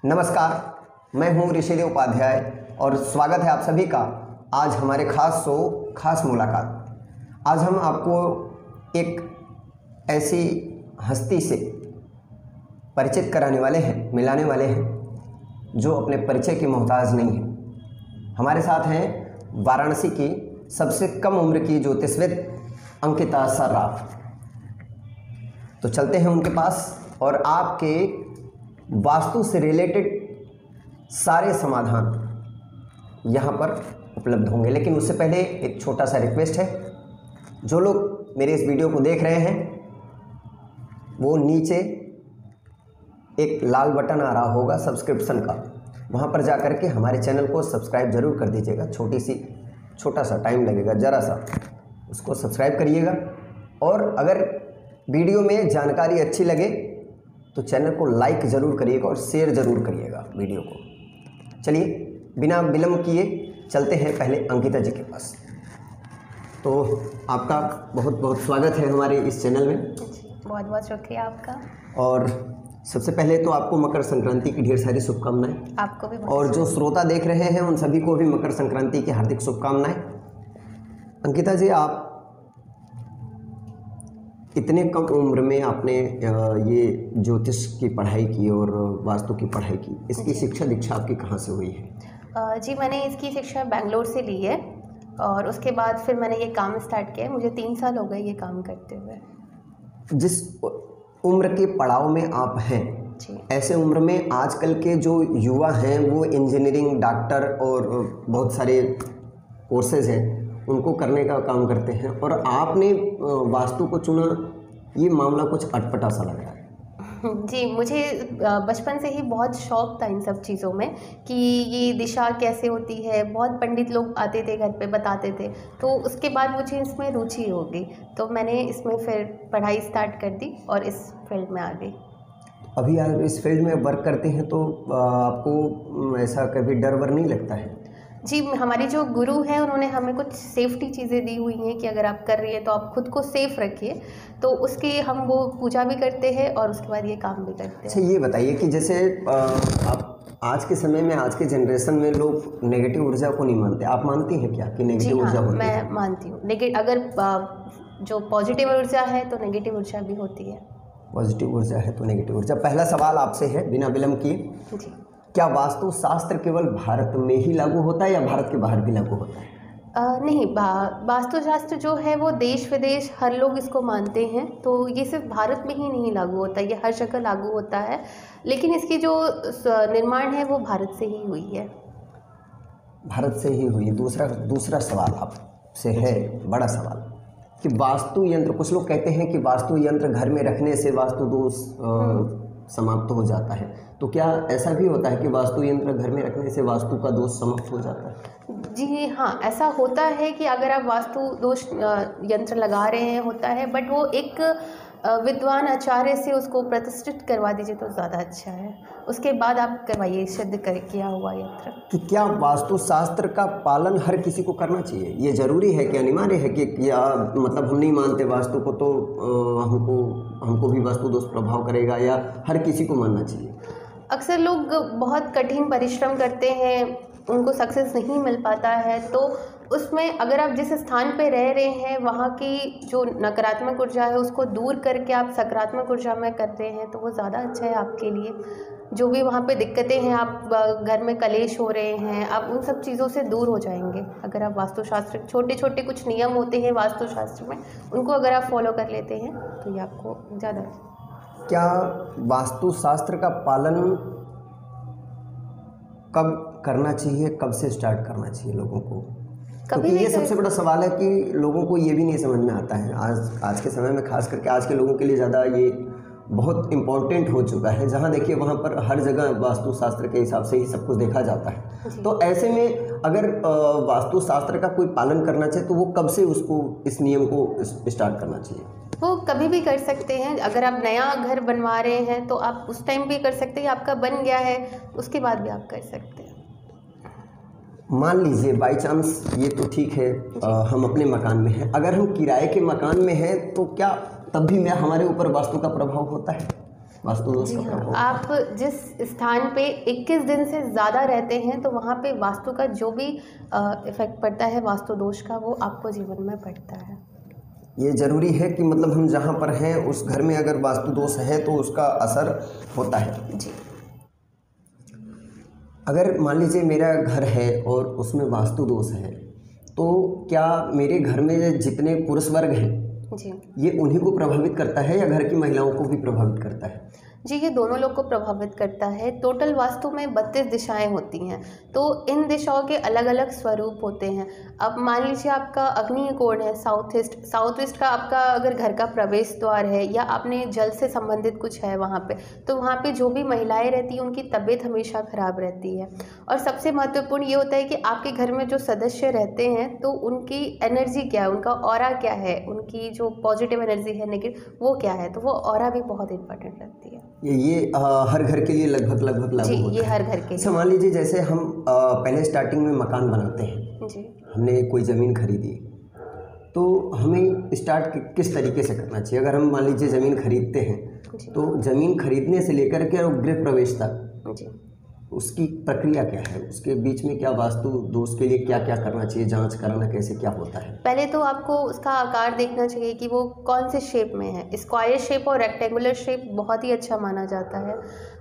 नमस्कार, मैं हूं ऋषिदेव उपाध्याय और स्वागत है आप सभी का आज हमारे खास शो खास मुलाकात। आज हम आपको एक ऐसी हस्ती से परिचित कराने वाले हैं, मिलाने वाले हैं जो अपने परिचय की मोहताज नहीं है। हमारे साथ हैं वाराणसी की सबसे कम उम्र की ज्योतिषविद अंकिता सर्राफ। तो चलते हैं उनके पास और आपके वास्तु से रिलेटेड सारे समाधान यहाँ पर उपलब्ध होंगे। लेकिन उससे पहले एक छोटा सा रिक्वेस्ट है, जो लोग मेरे इस वीडियो को देख रहे हैं वो नीचे एक लाल बटन आ रहा होगा सब्सक्रिप्शन का, वहाँ पर जा कर के हमारे चैनल को सब्सक्राइब ज़रूर कर दीजिएगा। छोटा सा टाइम लगेगा, ज़रा सा उसको सब्सक्राइब करिएगा। और अगर वीडियो में जानकारी अच्छी लगे तो चैनल को लाइक ज़रूर करिएगा और शेयर ज़रूर करिएगा वीडियो को। चलिए बिना विलंब किए चलते हैं पहले अंकिता जी के पास। तो आपका बहुत बहुत स्वागत है हमारे इस चैनल में। बहुत बहुत शुक्रिया आपका। और सबसे पहले तो आपको मकर संक्रांति की ढेर सारी शुभकामनाएं। आपको भी। और जो श्रोता देख रहे हैं उन सभी को भी मकर संक्रांति की हार्दिक शुभकामनाएं। अंकिता जी, आप इतने कम उम्र में आपने ये ज्योतिष की पढ़ाई की और वास्तु की पढ़ाई की, इसकी शिक्षा दीक्षा आपकी कहाँ से हुई है? जी, मैंने इसकी शिक्षा बेंगलोर से ली है और उसके बाद फिर मैंने ये काम स्टार्ट किया। मुझे 3 साल हो गए ये काम करते हुए। जिस उम्र के पड़ाव में आप हैं जी, ऐसे उम्र में आजकल के जो युवा हैं वो इंजीनियरिंग, डॉक्टर और बहुत सारे कोर्सेज हैं उनको करने का काम करते हैं, और आपने वास्तु को चुना। ये मामला कुछ अटपटा सा लग रहा है। जी, मुझे बचपन से ही बहुत शौक़ था इन सब चीज़ों में कि ये दिशा कैसे होती है। बहुत पंडित लोग आते थे घर पे, बताते थे, तो उसके बाद मुझे इसमें रुचि हो गई। तो मैंने इसमें फिर पढ़ाई स्टार्ट कर दी और इस फील्ड में आ गई। अभी आप इस फील्ड में वर्क करते हैं तो आपको ऐसा कभी डर वर नहीं लगता है? जी, हमारी जो गुरु हैं उन्होंने हमें कुछ सेफ्टी चीज़ें दी हुई हैं कि अगर आप कर रही है तो आप खुद को सेफ़ रखिए, तो उसकी हम वो पूजा भी करते हैं और उसके बाद ये काम भी करते हैं। अच्छा, ये बताइए कि जैसे आप आज के समय में, आज के जनरेशन में लोग नेगेटिव ऊर्जा को नहीं मानते, आप मानती हैं क्या कि नेगेटिव ऊर्जा होती है? मैं मानती हूँ। लेकिन अगर जो पॉजिटिव ऊर्जा है तो नेगेटिव ऊर्जा भी होती है। पॉजिटिव ऊर्जा है तो नेगेटिव ऊर्जा। पहला सवाल आपसे है बिना विलंब किए, जी, क्या वास्तु शास्त्र केवल भारत में ही लागू होता है या भारत के बाहर भी लागू होता है? नहीं, वास्तुशास्त्र जो है वो देश विदेश हर लोग इसको मानते हैं, तो ये सिर्फ भारत में ही नहीं लागू होता, ये हर जगह लागू होता है। लेकिन इसकी जो निर्माण है वो भारत से ही हुई है। भारत से ही हुई। दूसरा सवाल आपसे है, बड़ा सवाल, कि वास्तु यंत्र, कुछ लोग कहते हैं कि वास्तु यंत्र घर में रखने से वास्तु दोष समाप्त हो जाता है, तो क्या ऐसा भी होता है कि वास्तु यंत्र घर में रखने से वास्तु का दोष समाप्त हो जाता है? जी हाँ, ऐसा होता है कि अगर आप वास्तु दोष यंत्र लगा रहे हैं होता है, बट वो एक विद्वान आचार्य से उसको प्रतिष्ठित करवा दीजिए तो ज़्यादा अच्छा है। उसके बाद आप करवाइए सिद्ध कर किया हुआ यंत्र। कि क्या वास्तु शास्त्र का पालन हर किसी को करना चाहिए? ये ज़रूरी है कि अनिवार्य है कि या मतलब हम नहीं मानते वास्तु को तो हमको भी वास्तु दोष प्रभाव करेगा, या हर किसी को मानना चाहिए? अक्सर लोग बहुत कठिन परिश्रम करते हैं, उनको सक्सेस नहीं मिल पाता है, तो उसमें अगर आप जिस स्थान पे रह रहे हैं वहाँ की जो नकारात्मक ऊर्जा है उसको दूर करके आप सकारात्मक ऊर्जा में कर रहे हैं तो वो ज़्यादा अच्छा है आपके लिए। जो भी वहाँ पे दिक्कतें हैं, आप घर में कलेश हो रहे हैं, आप उन सब चीज़ों से दूर हो जाएंगे अगर आप वास्तुशास्त्र, छोटे छोटे कुछ नियम होते हैं वास्तुशास्त्र में, उनको अगर आप फॉलो कर लेते हैं तो ये आपको ज़्यादा। क्या वास्तुशास्त्र का पालन कब करना चाहिए, कब से स्टार्ट करना चाहिए लोगों को? क्योंकि ये सबसे बड़ा सवाल है कि लोगों को ये भी नहीं समझ में आता है। आज के समय में, खास करके आज के लोगों के लिए ज़्यादा ये बहुत इम्पोर्टेंट हो चुका है। जहाँ देखिए वहाँ पर हर जगह वास्तुशास्त्र के हिसाब से ही सब कुछ देखा जाता है। तो ऐसे में अगर वास्तुशास्त्र का कोई पालन करना चाहिए तो वो कब से उसको, इस नियम को स्टार्ट करना चाहिए? वो कभी भी कर सकते हैं। अगर आप नया घर बनवा रहे हैं तो आप उस टाइम भी कर सकते हैं, आपका बन गया है उसके बाद भी आप कर सकते हैं। मान लीजिए बाई चांस, ये तो ठीक है, हम अपने मकान में हैं, अगर हम किराए के मकान में हैं तो क्या तब भी हमारे ऊपर वास्तु का प्रभाव होता है? वास्तु दोष जी का हाँ, प्रभाव? आप जिस स्थान पे 21 दिन से ज़्यादा रहते हैं तो वहाँ पे वास्तु का जो भी इफ़ेक्ट पड़ता है वास्तु दोष का, वो आपको जीवन में पड़ता है। ये ज़रूरी है कि मतलब हम जहाँ पर हैं उस घर में अगर वास्तु दोष है तो उसका असर होता है। जी अगर मान लीजिए मेरा घर है और उसमें वास्तु दोष है, तो क्या मेरे घर में जितने पुरुष वर्ग हैं जी ये उन्हीं को प्रभावित करता है या घर की महिलाओं को भी प्रभावित करता है? जी, ये दोनों लोग को प्रभावित करता है। टोटल वास्तु में 32 दिशाएं होती हैं, तो इन दिशाओं के अलग अलग स्वरूप होते हैं। अब मान लीजिए आपका अग्नि कोण है साउथ ईस्ट का आपका अगर घर का प्रवेश द्वार है या आपने जल से संबंधित कुछ है वहाँ पे, तो वहाँ पे जो भी महिलाएं रहती हैं उनकी तबीयत हमेशा ख़राब रहती है। और सबसे महत्वपूर्ण ये होता है कि आपके घर में जो सदस्य रहते हैं तो उनकी एनर्जी क्या है, उनका ऑरा क्या है, उनकी जो पॉजिटिव एनर्जी है नेगेटिव वो क्या है, तो वो ऑरा भी बहुत इंपॉर्टेंट लगती है। ये हर घर के लिए लगभग लागू जी, होता ये है। हर घर के अच्छा, मान लीजिए जैसे हम पहले स्टार्टिंग में मकान बनाते हैं, जी हमने कोई ज़मीन खरीदी, तो हमें स्टार्ट किस तरीके से करना चाहिए? अगर हम मान लीजिए ज़मीन खरीदते हैं जी तो ज़मीन खरीदने से लेकर के और गृह प्रवेश तक जी उसकी प्रक्रिया क्या है? उसके बीच में क्या वास्तु दोष के लिए क्या क्या करना चाहिए, जांच कराना कैसे क्या होता है? पहले तो आपको उसका आकार देखना चाहिए कि वो कौन से शेप में है। स्क्वायर शेप और रेक्टेंगुलर शेप बहुत ही अच्छा माना जाता है।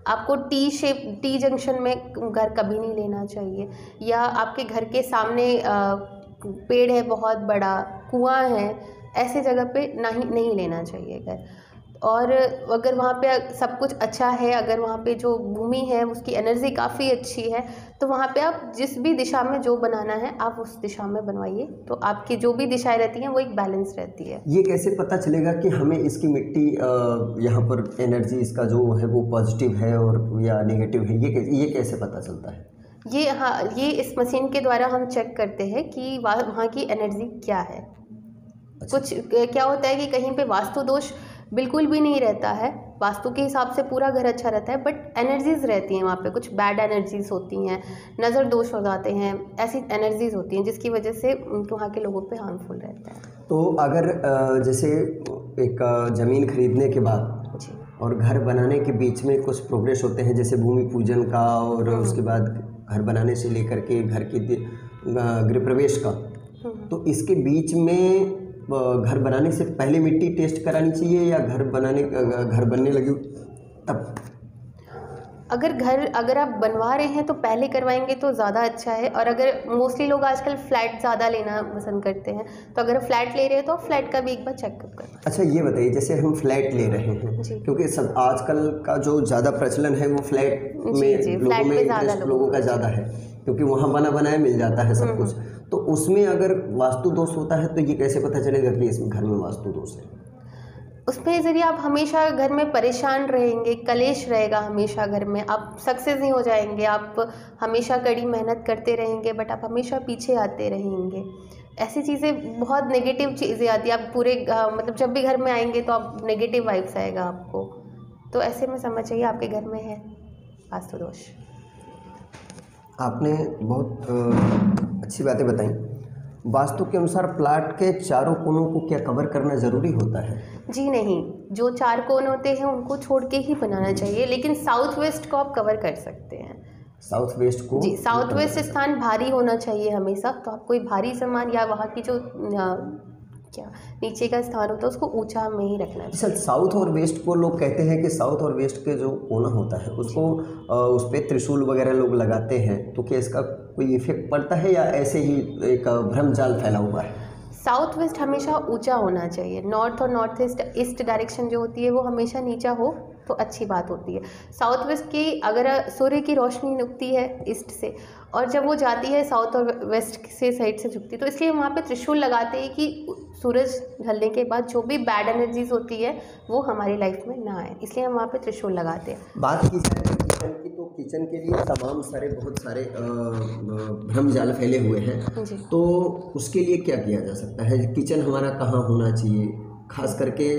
आपको टी जंक्शन में घर कभी नहीं लेना चाहिए, या आपके घर के सामने पेड़ है बहुत बड़ा, कुआं है, ऐसे जगह पे नहीं लेना चाहिए घर। और अगर वहाँ पे सब कुछ अच्छा है, अगर वहाँ पे जो भूमि है उसकी एनर्जी काफ़ी अच्छी है, तो वहाँ पे आप जिस भी दिशा में जो बनाना है आप उस दिशा में बनवाइए, तो आपकी जो भी दिशाएं रहती हैं वो एक बैलेंस रहती है। ये कैसे पता चलेगा कि हमें इसकी मिट्टी यहाँ पर एनर्जी इसका जो है वो पॉजिटिव है और या नेगेटिव है, ये कैसे पता चलता है? ये इस मशीन के द्वारा हम चेक करते हैं कि वहाँ की एनर्जी क्या है। अच्छा। कुछ क्या होता है कि कहीं पे वास्तु दोष बिल्कुल भी नहीं रहता है, वास्तु के हिसाब से पूरा घर अच्छा रहता है, बट एनर्जीज़ रहती हैं वहाँ पे, कुछ बैड एनर्जीज़ होती हैं, नज़र दोष हो जाते हैं, ऐसी एनर्जीज़ होती हैं जिसकी वजह से वहाँ के लोगों पे हार्मफुल रहता है। तो अगर जैसे एक ज़मीन खरीदने के बाद जी और घर बनाने के बीच में कुछ प्रोग्रेस होते हैं, जैसे भूमि पूजन का और उसके बाद घर बनाने से लेकर के घर की गृह प्रवेश का, तो इसके बीच में घर बनाने से पहले मिट्टी टेस्ट करानी चाहिए या घर बनने लगी तब? अगर आप बनवा रहे हैं तो पहले करवाएंगे तो ज़्यादा अच्छा है। और अगर मोस्टली लोग आजकल फ्लैट ज़्यादा लेना पसंद करते हैं, तो अगर फ्लैट ले रहे हैं तो फ्लैट का भी एक बार चेकअप करना। अच्छा, ये बताइए जैसे हम फ्लैट ले रहे हैं, जी। क्योंकि सब आजकल का जो ज़्यादा प्रचलन है वो फ्लैट में जी, लोगों फ्लैट में पे ज़्यादा इंटरेस्ट लोगों का ज़्यादा है, क्योंकि वहाँ बना बनाया मिल जाता है सब कुछ। तो उसमें अगर वास्तु दोष होता है तो ये कैसे पता चलेगा कि इस घर में वास्तु दोष है? उसमें यदि आप हमेशा घर में परेशान रहेंगे, कलेश रहेगा हमेशा घर में, आप सक्सेस नहीं हो जाएंगे, आप हमेशा कड़ी मेहनत करते रहेंगे बट आप हमेशा पीछे आते रहेंगे, ऐसी चीज़ें बहुत नेगेटिव चीज़ें आती हैं। आप पूरे मतलब जब भी घर में आएंगे तो आप नेगेटिव वाइब्स आएगा आपको, तो ऐसे में समझ चाहिए आपके घर में है वास्तु दोष। आपने बहुत अच्छी बातें बताई। वास्तु के अनुसार प्लाट के चारों कोनों को क्या कवर करना ज़रूरी होता है? जी नहीं, जो 4 कोण होते हैं उनको छोड़ के ही बनाना चाहिए, लेकिन साउथ वेस्ट को आप कवर कर सकते हैं। साउथ वेस्ट को? जी, साउथ वेस्ट स्थान भारी होना चाहिए हमेशा, तो आप कोई भारी सामान या वहाँ की जो नीचे का स्थान होता है उसको ऊंचा में ही रखना चाहिए। अच्छा, साउथ और वेस्ट को लोग कहते हैं कि साउथ और वेस्ट के जो कोना होता है उसको उस पर त्रिशूल वगैरह लोग लगाते हैं, तो क्या इसका कोई इफेक्ट पड़ता है या ऐसे ही एक भ्रम जाल फैला हुआ है? साउथ वेस्ट हमेशा ऊंचा होना चाहिए। नॉर्थ और नॉर्थ ईस्ट डायरेक्शन जो होती है वो हमेशा नीचा हो तो अच्छी बात होती है। साउथ वेस्ट की अगर सूर्य की रोशनी उगती है ईस्ट से और जब वो जाती है साउथ और वेस्ट से साइड से झुकती है, तो इसलिए वहाँ पे त्रिशूल लगाते हैं कि सूरज ढलने के बाद जो भी बैड एनर्जीज होती है वो हमारी लाइफ में ना आए, इसलिए हम वहाँ पे त्रिशूल लगाते हैं। बात की जाए किचन की, तो किचन के लिए बहुत सारे भ्रम जाल फैले हुए हैं, तो उसके लिए क्या किया जा सकता है? किचन हमारा कहाँ होना चाहिए, खास करके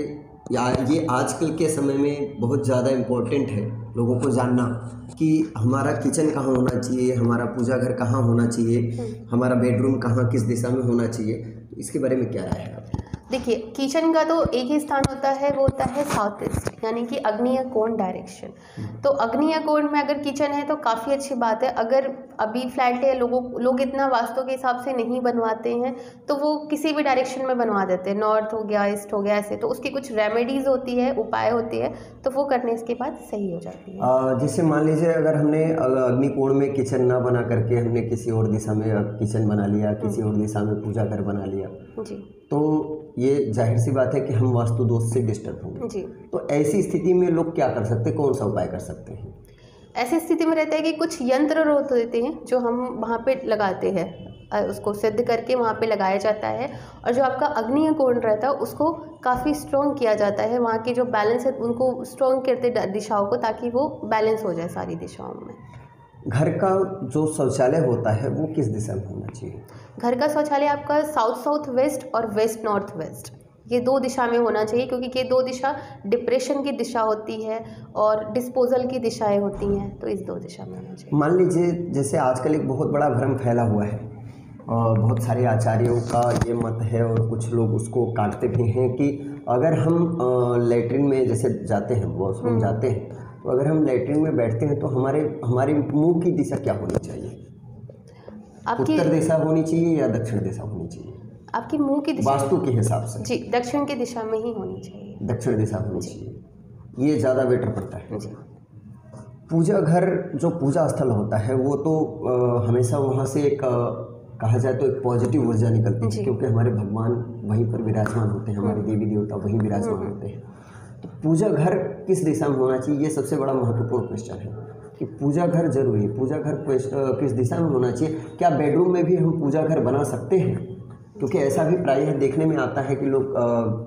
ये आजकल के समय में बहुत ज़्यादा इम्पोर्टेंट है लोगों को जानना कि हमारा किचन कहाँ होना चाहिए, हमारा पूजा घर कहाँ होना चाहिए, हमारा बेडरूम कहाँ किस दिशा में होना चाहिए, तो इसके बारे में क्या राय है आपकी? देखिए, किचन का तो एक ही स्थान होता है, वो होता है साउथ ईस्ट, यानी कि आग्नेय कोण डायरेक्शन। तो आग्नेय कोण में अगर किचन है तो काफ़ी अच्छी बात है। अगर अभी फ्लैट है, लोग इतना वास्तु के हिसाब से नहीं बनवाते हैं, तो वो किसी भी डायरेक्शन में बनवा देते हैं, नॉर्थ हो गया, ईस्ट हो गया, ऐसे। तो उसकी कुछ रेमेडीज़ होती है, उपाय होती है, तो वो करने के बाद सही हो जाती है। जैसे मान लीजिए अगर हमने अग्निकोण में किचन ना बना करके हमने किसी और दिशा में किचन बना लिया, किसी और दिशा में पूजा घर बना लिया, जी, तो ये जाहिर सी बात है कि हम वास्तु दोष से डिस्टर्ब होंगे। जी। तो ऐसी स्थिति में लोग क्या कर सकते हैं, कौन सा उपाय कर सकते हैं? ऐसी स्थिति में रहता है कि कुछ यंत्र होते हैं जो हम वहाँ पे लगाते हैं, उसको सिद्ध करके वहाँ पे लगाया जाता है, और जो आपका अग्निय कोण रहता है उसको काफ़ी स्ट्रॉन्ग किया जाता है। वहाँ की जो बैलेंस है उनको स्ट्रॉन्ग करते दिशाओं को, ताकि वो बैलेंस हो जाए सारी दिशाओं में। घर का जो शौचालय होता है वो किस दिशा में होना चाहिए? घर का शौचालय आपका साउथ साउथ वेस्ट और वेस्ट नॉर्थ वेस्ट, ये 2 दिशा में होना चाहिए, क्योंकि ये 2 दिशा डिप्रेशन की दिशा होती है और डिस्पोजल की दिशाएं होती हैं, तो इस 2 दिशा में होना चाहिए। मान लीजिए जैसे आजकल एक बहुत बड़ा भ्रम फैला हुआ है और बहुत सारे आचार्यों का ये मत है और कुछ लोग उसको काटते भी हैं कि अगर हम लैट्रिन में जैसे जाते हैं, वॉशरूम जाते हैं, तो अगर हम लैट्रिन में बैठते हैं तो हमारे मुंह की दिशा क्या होनी चाहिए? उत्तर दिशा होनी चाहिए या दक्षिण दिशा होनी चाहिए? आपकी मुंह की दिशा वास्तु के हिसाब से जी दक्षिण की दिशा में ही होनी चाहिए। दक्षिण दिशा होनी चाहिए, ये ज़्यादा बेटर पड़ता है। जी। पूजा घर जो पूजा स्थल होता है वो तो हमेशा वहाँ से एक कहा जाए तो एक पॉजिटिव ऊर्जा निकलती है, क्योंकि हमारे भगवान वहीं पर विराजमान होते हैं, हमारे देवी देवता वहीं विराजमान होते हैं। तो पूजा घर किस दिशा में होना चाहिए, ये सबसे बड़ा महत्वपूर्ण क्वेश्चन है कि पूजा घर जरूरी है। पूजा घर किस दिशा में होना चाहिए? क्या बेडरूम में भी हम पूजा घर बना सकते हैं? क्योंकि ऐसा भी प्रायः देखने में आता है कि लोग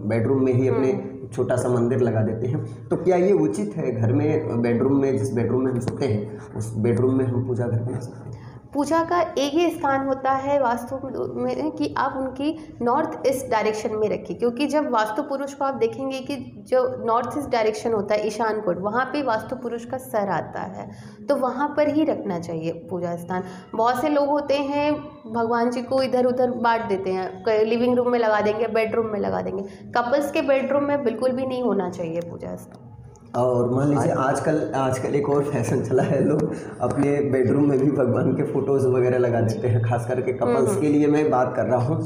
बेडरूम में ही अपने छोटा सा मंदिर लगा देते हैं। तो क्या ये उचित है घर में, बेडरूम में, जिस बेडरूम में हम सोते हैं उस बेडरूम में हम पूजा घर बना सकते हैं? पूजा का एक ही स्थान होता है वास्तु में कि आप उनकी नॉर्थ ईस्ट डायरेक्शन में रखिए, क्योंकि जब वास्तु पुरुष को आप देखेंगे कि जो नॉर्थ ईस्ट डायरेक्शन होता है, ईशान कोण, वहाँ पे वास्तु पुरुष का सर आता है, तो वहाँ पर ही रखना चाहिए पूजा स्थान। बहुत से लोग होते हैं भगवान जी को इधर उधर बांट देते हैं, लिविंग रूम में लगा देंगे, बेडरूम में लगा देंगे। कपल्स के बेडरूम में बिल्कुल भी नहीं होना चाहिए पूजा स्थान। और मान लीजिए आजकल एक और फैशन चला है, लोग अपने बेडरूम में भी भगवान के फ़ोटोज़ वगैरह लगा देते हैं। खास करके कपल्स के लिए मैं बात कर रहा हूँ,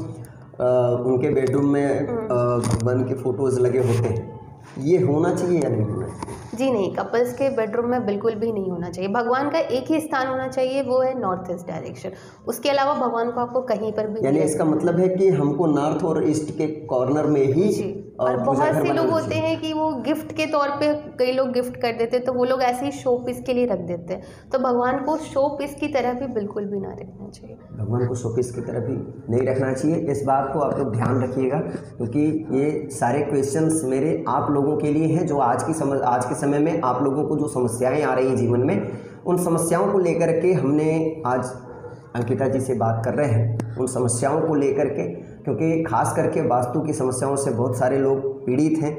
उनके बेडरूम में भगवान के फ़ोटोज़ लगे होते हैं। ये होना चाहिए या नहीं होना चाहिए? जी नहीं, कपल्स के बेडरूम में बिल्कुल भी नहीं होना चाहिए। भगवान का एक ही स्थान होना चाहिए, वो है नॉर्थ ईस्ट डायरेक्शन। उसके अलावा भगवान को आपको कहीं पर भी, यानी इसका मतलब है कि हमको नॉर्थ और ईस्ट के कॉर्नर में ही जी। और बहुत से लोग होते हैं कि वो गिफ्ट के तौर पे कई लोग गिफ्ट कर देते हैं, तो वो लोग ऐसे ही शो पीस के लिए रख देते हैं। तो भगवान को शो पीस की तरह भी बिल्कुल भी ना रखना चाहिए। भगवान को शो पीस की तरह भी नहीं रखना चाहिए, इस बात को आप लोग ध्यान रखिएगा, क्योंकि ये सारे क्वेश्चंस मेरे आप लोगों के लिए हैं, जो आज के समय में आप लोगों को जो समस्याएं आ रही हैं जीवन में, उन समस्याओं को लेकर के हमने आज अंकिता जी से बात कर रहे हैं, उन समस्याओं को लेकर के, क्योंकि खास करके वास्तु की समस्याओं से बहुत सारे लोग पीड़ित हैं।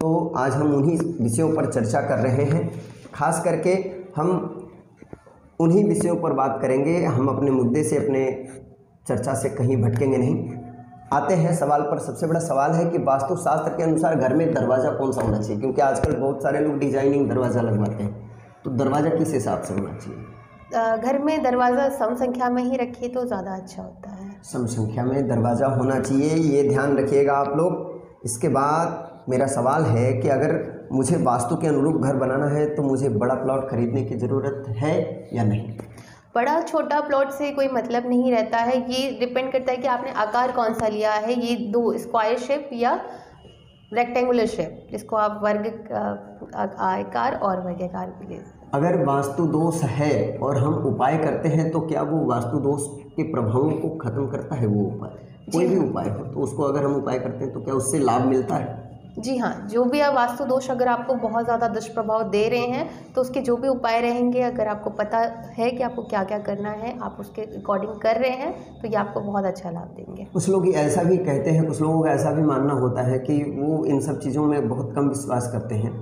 तो आज हम उन्हीं विषयों पर चर्चा कर रहे हैं। खास करके हम उन्हीं विषयों पर बात करेंगे, हम अपने मुद्दे से, अपने चर्चा से कहीं भटकेंगे नहीं। आते हैं सवाल पर। सबसे बड़ा सवाल है कि वास्तुशास्त्र के अनुसार घर में दरवाज़ा कौन सा होना चाहिए, क्योंकि आजकल बहुत सारे लोग डिजाइनिंग दरवाज़ा लगवाते हैं, तो दरवाज़ा किस हिसाब से होना चाहिए? घर में दरवाज़ा सम संख्या में ही रखिए तो ज़्यादा अच्छा होता है। सम संख्या में दरवाज़ा होना चाहिए, ये ध्यान रखिएगा आप लोग। इसके बाद मेरा सवाल है कि अगर मुझे वास्तु के अनुरूप घर बनाना है तो मुझे बड़ा प्लॉट खरीदने की ज़रूरत है या नहीं? बड़ा छोटा प्लॉट से कोई मतलब नहीं रहता है, ये डिपेंड करता है कि आपने आकार कौन सा लिया है। ये 2 स्क्वायर शेप या रेक्टेंगुलर शेप, जिसको आप वर्ग आकार और वर्गाकार भी ले। अगर वास्तु दोष है और हम उपाय करते हैं तो क्या वो वास्तु दोष के प्रभावों को खत्म करता है? वो उपाय, कोई भी उपाय हो, तो उसको अगर हम उपाय करते हैं तो क्या उससे लाभ मिलता है? जी हाँ, जो भी वास्तु दोष अगर आपको बहुत ज़्यादा दुष्प्रभाव दे रहे हैं, तो उसके जो भी उपाय रहेंगे, अगर आपको पता है कि आपको क्या क्या करना है, आप उसके अकॉर्डिंग कर रहे हैं, तो ये आपको बहुत अच्छा लाभ देंगे। कुछ लोग ऐसा भी कहते हैं, कुछ लोगों का ऐसा भी मानना होता है कि वो इन सब चीज़ों में बहुत कम विश्वास करते हैं।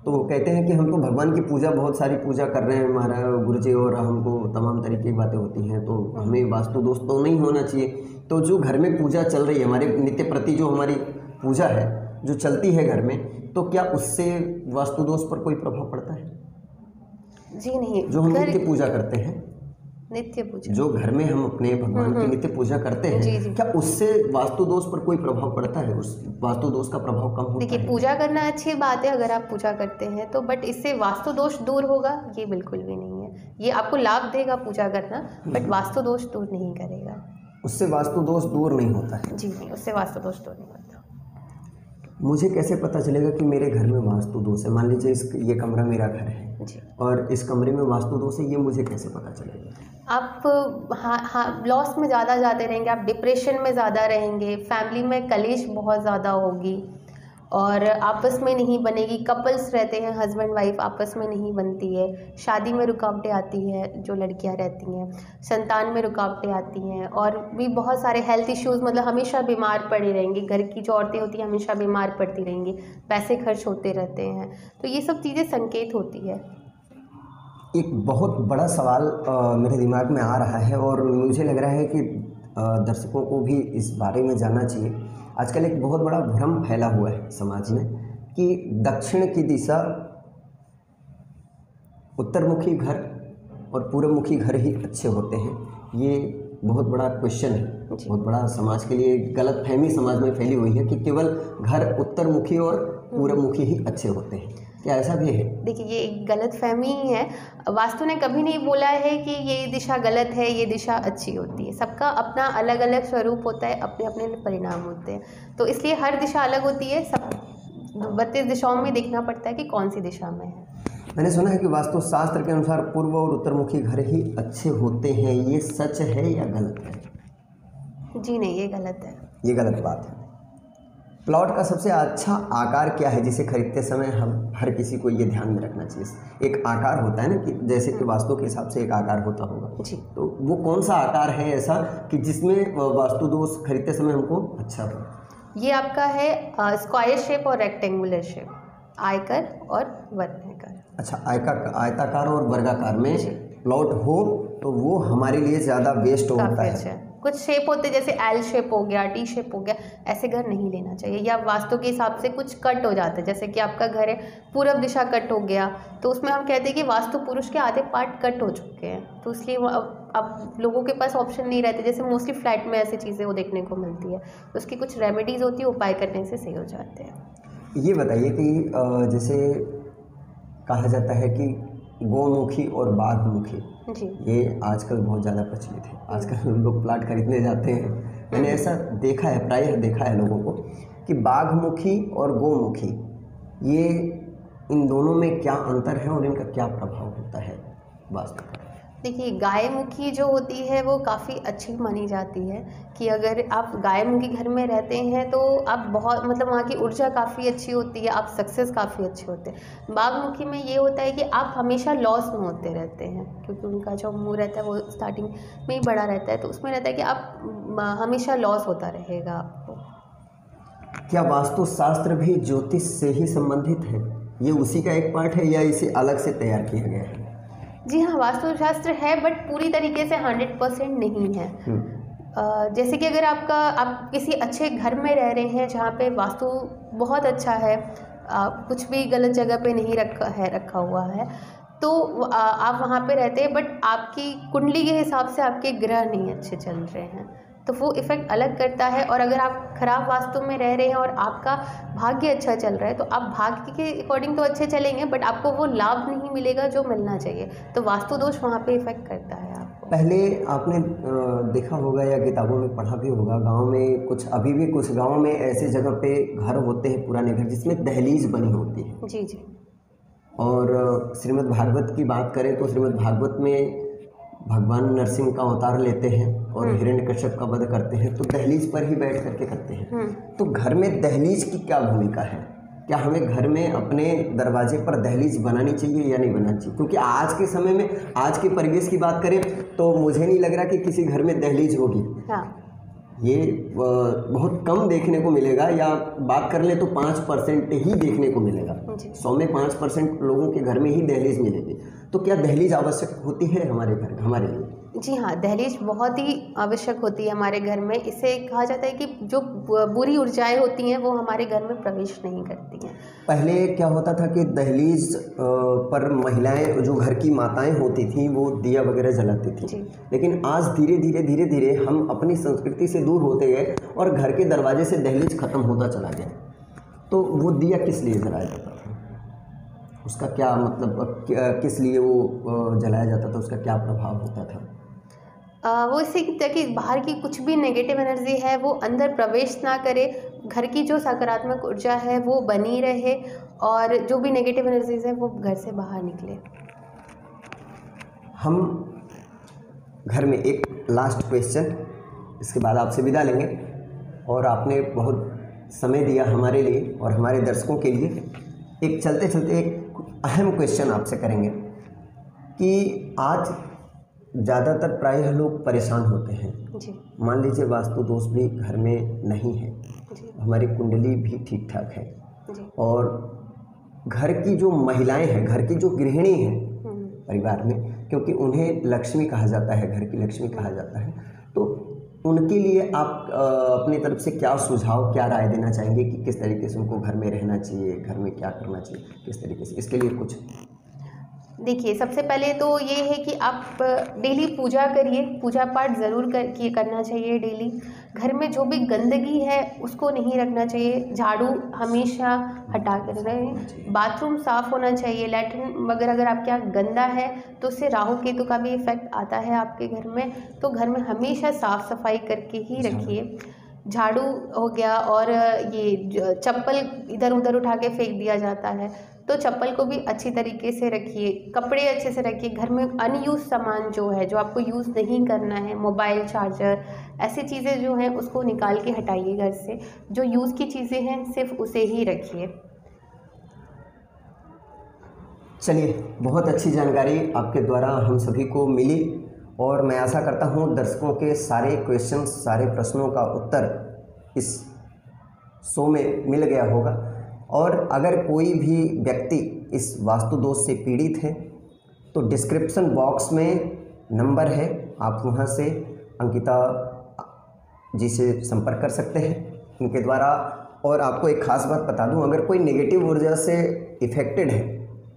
तो वो कहते हैं कि हम तो भगवान की पूजा, बहुत सारी पूजा कर रहे हैं हमारा गुरुजी, और हमको तमाम तरीके की बातें होती हैं, तो हमें वास्तु दोष तो नहीं होना चाहिए। तो जो घर में पूजा चल रही है, हमारे नित्य प्रति जो हमारी पूजा है जो चलती है घर में, तो क्या उससे वास्तु दोष पर कोई प्रभाव पड़ता है? जी नहीं। जो हम नित्य पूजा करते हैं, नित्य पूजा जो घर में हम अपने भगवान की नित्य पूजा करते हैं, जी, जी। क्या उससे वास्तु दोष पर कोई प्रभाव पड़ता है? उस वास्तु दोष का प्रभाव कम होता है? देखिए, पूजा करना अच्छी बात है अगर आप पूजा करते हैं तो, बट इससे वास्तु दोष दूर होगा ये बिल्कुल भी नहीं है। ये आपको लाभ देगा पूजा करना, बट वास्तु दोष दूर नहीं करेगा। उससे वास्तु दोष दूर नहीं होता है? जी नहीं, उससे वास्तु दोष दूर नहीं होता। मुझे कैसे पता चलेगा कि मेरे घर में वास्तु दोष है? मान लीजिए ये कमरा मेरा घर है जी, और इस कमरे में वास्तु दोष है, ये मुझे कैसे पता चलेगा? आप लॉस में ज़्यादा जाते रहेंगे, आप डिप्रेशन में ज़्यादा रहेंगे, फैमिली में कलेश बहुत ज़्यादा होगी और आपस में नहीं बनेगी। कपल्स रहते हैं, हस्बैंड वाइफ, आपस में नहीं बनती है, शादी में रुकावटें आती है जो लड़कियां रहती हैं, संतान में रुकावटें आती हैं और भी बहुत सारे हेल्थ इश्यूज़, मतलब हमेशा बीमार पड़ी रहेंगी। घर की जो औरतें होती हैं हमेशा बीमार पड़ती रहेंगी, पैसे खर्च होते रहते हैं, तो ये सब चीज़ें संकेत होती है। एक बहुत बड़ा सवाल मेरे दिमाग में आ रहा है और मुझे लग रहा है कि दर्शकों को भी इस बारे में जानना चाहिए। आजकल एक बहुत बड़ा भ्रम फैला हुआ है समाज में कि दक्षिण की दिशा, उत्तरमुखी घर और पूर्वमुखी घर ही अच्छे होते हैं। ये बहुत बड़ा क्वेश्चन है, बहुत बड़ा समाज के लिए गलतफहमी समाज में फैली हुई है कि केवल घर उत्तरमुखी और पूर्वमुखी ही अच्छे होते हैं। क्या ऐसा भी है? देखिए, ये एक गलतफहमी ही है। वास्तु ने कभी नहीं बोला है कि ये दिशा गलत है, ये दिशा अच्छी होती है। सबका अपना अलग अलग स्वरूप होता है, अपने अपने परिणाम होते हैं, तो इसलिए हर दिशा अलग होती है। सब 32 दिशाओं में देखना पड़ता है कि कौन सी दिशा में है। मैंने सुना है कि वास्तु शास्त्र के अनुसार पूर्व और उत्तरमुखी घर ही अच्छे होते हैं, ये सच है या गलत है? जी नहीं, ये गलत है। ये गलत बात है। प्लॉट का सबसे अच्छा आकार क्या है जिसे खरीदते समय हम हर किसी को ये ध्यान में रखना चाहिए? एक आकार होता है ना, कि जैसे कि वास्तु के हिसाब से एक आकार होता होगा जी, तो वो कौन सा आकार है ऐसा कि जिसमें वास्तु दोष खरीदते समय हमको अच्छा हो? ये आपका है स्क्वायर शेप और रेक्टेंगुलर शेप, आयकर और वर्गाकार। अच्छा, आयताकार और वर्गाकार में प्लॉट हो तो वो हमारे लिए ज़्यादा बेस्ट होता है। कुछ शेप होते हैं जैसे एल शेप हो गया, टी शेप हो गया, ऐसे घर नहीं लेना चाहिए। या वास्तु के हिसाब से कुछ कट हो जाता है, जैसे कि आपका घर है पूरब दिशा कट हो गया, तो उसमें हम कहते हैं कि वास्तु पुरुष के आधे पार्ट कट हो चुके हैं, तो इसलिए अब लोगों के पास ऑप्शन नहीं रहते। जैसे मोस्टली फ्लैट में ऐसी चीज़ें वो देखने को मिलती है, तो उसकी कुछ रेमेडीज़ होती है, उपाय करने से सही हो जाते हैं। ये बताइए कि जैसे कहा जाता है कि गौमुखी और बाघमुखी, जी, ये आजकल बहुत ज़्यादा प्रचलित है। आजकल लोग प्लाट खरीदने जाते हैं, मैंने ऐसा देखा है, प्रायः देखा है लोगों को कि बाघमुखी और गौमुखी, ये इन दोनों में क्या अंतर है और इनका क्या प्रभाव होता है वास्तु पर? देखिए, गायमुखी जो होती है वो काफ़ी अच्छी मानी जाती है कि अगर आप गायमुखी घर में रहते हैं तो आप बहुत, मतलब वहाँ की ऊर्जा काफ़ी अच्छी होती है, आप सक्सेस काफ़ी अच्छे होते हैं। बाघमुखी में ये होता है कि आप हमेशा लॉस में होते रहते हैं, क्योंकि उनका जो मुंह रहता है वो स्टार्टिंग में ही बड़ा रहता है, तो उसमें रहता है कि आप हमेशा लॉस होता रहेगा आपको। क्या वास्तु शास्त्र भी ज्योतिष से ही संबंधित है? ये उसी का एक पार्ट है या इसे अलग से तैयार किया गया है? जी हाँ, वास्तुशास्त्र है, बट पूरी तरीके से 100% नहीं है। जैसे कि अगर आप किसी अच्छे घर में रह रहे हैं जहाँ पे वास्तु बहुत अच्छा है, कुछ भी गलत जगह पे नहीं रखा हुआ है, तो आप वहाँ पे रहते हैं, बट आपकी कुंडली के हिसाब से आपके ग्रह नहीं अच्छे चल रहे हैं, तो वो इफ़ेक्ट अलग करता है। और अगर आप खराब वास्तु में रह रहे हैं और आपका भाग्य अच्छा चल रहा है, तो आप भाग्य के अकॉर्डिंग तो अच्छे चलेंगे, बट आपको वो लाभ नहीं मिलेगा जो मिलना चाहिए, तो वास्तु दोष वहाँ पे इफ़ेक्ट करता है आपको। पहले आपने देखा होगा या किताबों में पढ़ा भी होगा, गांव में अभी भी कुछ गांव में ऐसे जगह पे घर होते हैं, पुराने घर, जिसमें दहलीज बनी होती है। जी जी। और श्रीमद् भागवत की बात करें तो श्रीमद् भागवत में भगवान नरसिंह का अवतार लेते हैं और हिरण्यकश्यप का वध करते हैं, तो दहलीज पर ही बैठ करके करते हैं। तो घर में दहलीज की क्या भूमिका है? क्या हमें घर में अपने दरवाजे पर दहलीज बनानी चाहिए या नहीं बनानी चाहिए? क्योंकि आज के समय में, आज के परिवेश की बात करें तो मुझे नहीं लग रहा कि किसी घर में दहलीज होगी। हाँ, ये बहुत कम देखने को मिलेगा, या बात कर ले तो 5% ही देखने को मिलेगा। 100 में 5% लोगों के घर में ही दहलीज मिलेगी। तो क्या दहलीज आवश्यक होती है हमारे घर, हमारे लिए? जी हाँ, दहलीज बहुत ही आवश्यक होती है हमारे घर में। इसे कहा जाता है कि जो बुरी ऊर्जाएं होती हैं वो हमारे घर में प्रवेश नहीं करती हैं। पहले क्या होता था कि दहलीज पर महिलाएं, जो घर की माताएं होती थीं, वो दिया वगैरह जलाती थीं। जी। लेकिन आज धीरे धीरे हम अपनी संस्कृति से दूर होते गए और घर के दरवाजे से दहलीज ख़त्म होता चला गया। तो वो दिया किस लिए जलाया जाता था? उसका क्या मतलब, किस लिए वो जलाया जाता था? उसका क्या प्रभाव होता था? वो इससे ताकि बाहर की कुछ भी नेगेटिव एनर्जी है वो अंदर प्रवेश ना करे, घर की जो सकारात्मक ऊर्जा है वो बनी रहे और जो भी नेगेटिव एनर्जीज है वो घर से बाहर निकले। हम घर में एक लास्ट क्वेश्चन, इसके बाद आपसे विदा लेंगे। और आपने बहुत समय दिया हमारे लिए और हमारे दर्शकों के लिए। एक चलते चलते एक अहम क्वेश्चन आपसे करेंगे कि आज ज़्यादातर प्रायः लोग परेशान होते हैं। जी। मान लीजिए वास्तु दोष भी घर में नहीं है, जी। हमारी कुंडली भी ठीक ठाक है, जी। और घर की जो महिलाएं हैं, घर की जो गृहिणी हैं परिवार में, क्योंकि उन्हें लक्ष्मी कहा जाता है, घर की लक्ष्मी कहा जाता है, तो उनके लिए आप अपनी तरफ से क्या सुझाव, क्या राय देना चाहेंगे कि किस तरीके से उनको घर में रहना चाहिए, घर में क्या करना चाहिए, किस तरीके से? इसके लिए कुछ देखिए, सबसे पहले तो ये है कि आप डेली पूजा करिए, पूजा पाठ ज़रूर करना चाहिए डेली। घर में जो भी गंदगी है उसको नहीं रखना चाहिए, झाड़ू हमेशा हटा कर रखें, बाथरूम साफ़ होना चाहिए, लैट्रिन वगैरह अगर आपके यहाँ गंदा है तो उससे राहु केतु का भी इफ़ेक्ट आता है आपके घर में। तो घर में हमेशा साफ़ सफाई करके ही रखिए। झाड़ू हो गया, और ये चप्पल इधर उधर उठा के फेंक दिया जाता है तो चप्पल को भी अच्छी तरीके से रखिए, कपड़े अच्छे से रखिए। घर में अनयूज सामान जो है, जो आपको यूज़ नहीं करना है, मोबाइल, चार्जर, ऐसी चीज़ें जो हैं उसको निकाल के हटाइए घर से। जो यूज़ की चीज़ें हैं सिर्फ उसे ही रखिए। चलिए, बहुत अच्छी जानकारी आपके द्वारा हम सभी को मिली और मैं आशा करता हूँ दर्शकों के सारे क्वेश्चन, सारे प्रश्नों का उत्तर इस शो में मिल गया होगा। और अगर कोई भी व्यक्ति इस वास्तु दोष से पीड़ित है तो डिस्क्रिप्शन बॉक्स में नंबर है, आप वहाँ से अंकिता जी से संपर्क कर सकते हैं इनके द्वारा। और आपको एक ख़ास बात बता दूं, अगर कोई नेगेटिव ऊर्जा से इफ़ेक्टेड है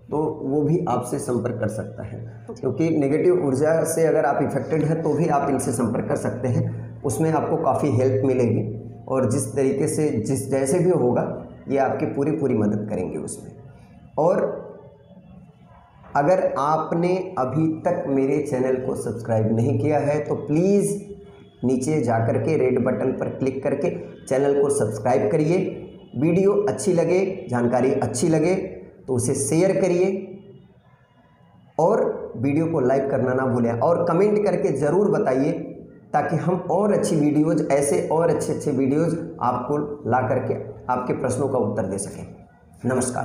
तो वो भी आपसे संपर्क कर सकता है, क्योंकि नेगेटिव ऊर्जा से अगर आप इफ़ेक्टेड हैं तो भी आप इनसे संपर्क कर सकते हैं। उसमें आपको काफ़ी हेल्प मिलेगी और जिस तरीके से जैसे भी होगा ये आपकी पूरी मदद करेंगे उसमें। और अगर आपने अभी तक मेरे चैनल को सब्सक्राइब नहीं किया है तो प्लीज़ नीचे जाकर के रेड बटन पर क्लिक करके चैनल को सब्सक्राइब करिए। वीडियो अच्छी लगे, जानकारी अच्छी लगे तो उसे शेयर करिए और वीडियो को लाइक करना ना भूलें और कमेंट करके ज़रूर बताइए ताकि हम और अच्छी वीडियोज़, ऐसे और अच्छे वीडियोज़ आपको ला करके आपके प्रश्नों का उत्तर दे सकें। नमस्कार।